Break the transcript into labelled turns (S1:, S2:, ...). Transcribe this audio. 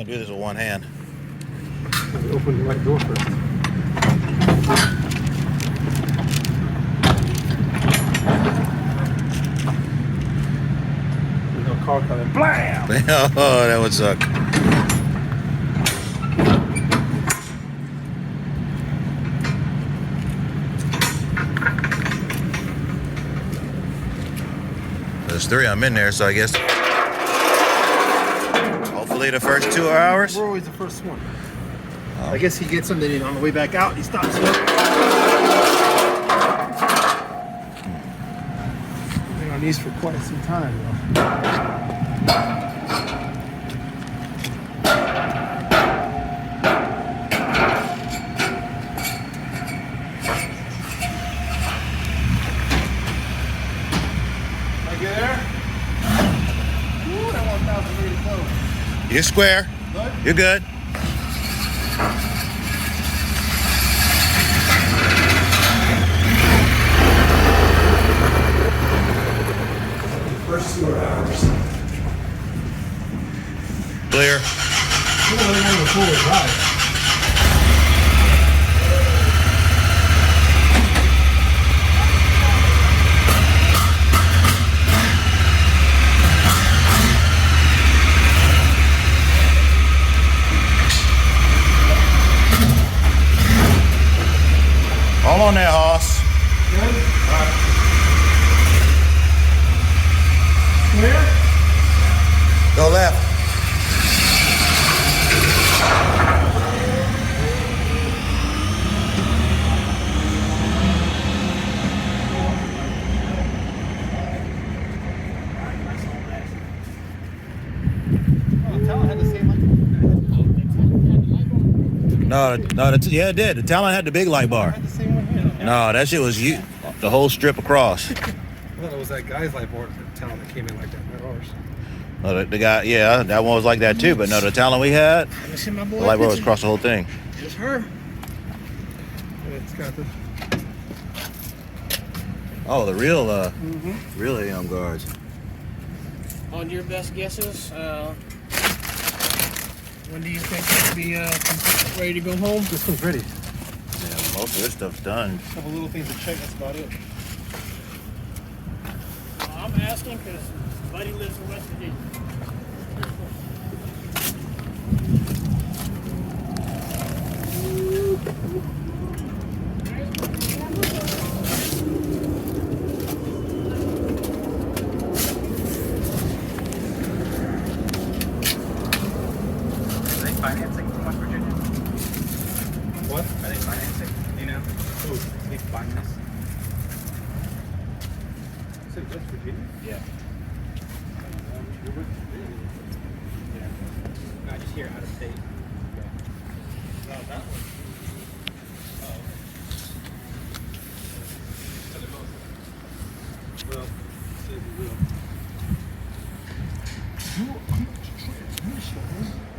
S1: gonna do this with one hand.
S2: Open the right door first. There's no car coming. Blam!
S1: Oh, that would suck. There's 3 of them in there, so I guess hopefully the first 2 are ours.
S2: We're always the first one. I guess he gets them, then on the way back out, he stops. Been on these for quite some time, though. Get there? Ooh, that 1,000 really close.
S1: You're square.
S2: Good?
S1: You're good.
S2: First 2 are ours.
S1: Clear.
S2: We're going to have a forward drive.
S1: All on that horse.
S2: Good? Clear?
S1: Go left.
S2: Oh, Talon had the same light.
S1: No, yeah, it did. The Talon had the big light bar.
S2: Had the same one here.
S1: No, that shit was the whole strip across.
S2: I thought it was that guy's light board that Talon that came in like that, not ours.
S1: No, the guy, yeah, that one was like that too. But no, the Talon we had,
S2: Let me see my boy.
S1: the light bar was across the whole thing.
S2: It's her. It's got the.
S1: Oh, the real, real AM guards.
S3: On your best guesses, when do you think it'll be ready to go home?
S2: This one's ready.
S1: Yeah, most of this stuff's done.
S2: Just have a little thing to check. That's about it.
S3: I'm asking because Buddy lives in West Virginia.
S4: Financing from West Virginia?
S2: What?
S4: Are they financing? Do you know?
S2: Who?
S4: They buying this?
S2: Is it West Virginia?
S4: Yeah.
S2: You're West Virginia.
S4: Yeah. I just hear out of state.
S2: No, that one. Well, says you will. Transmission.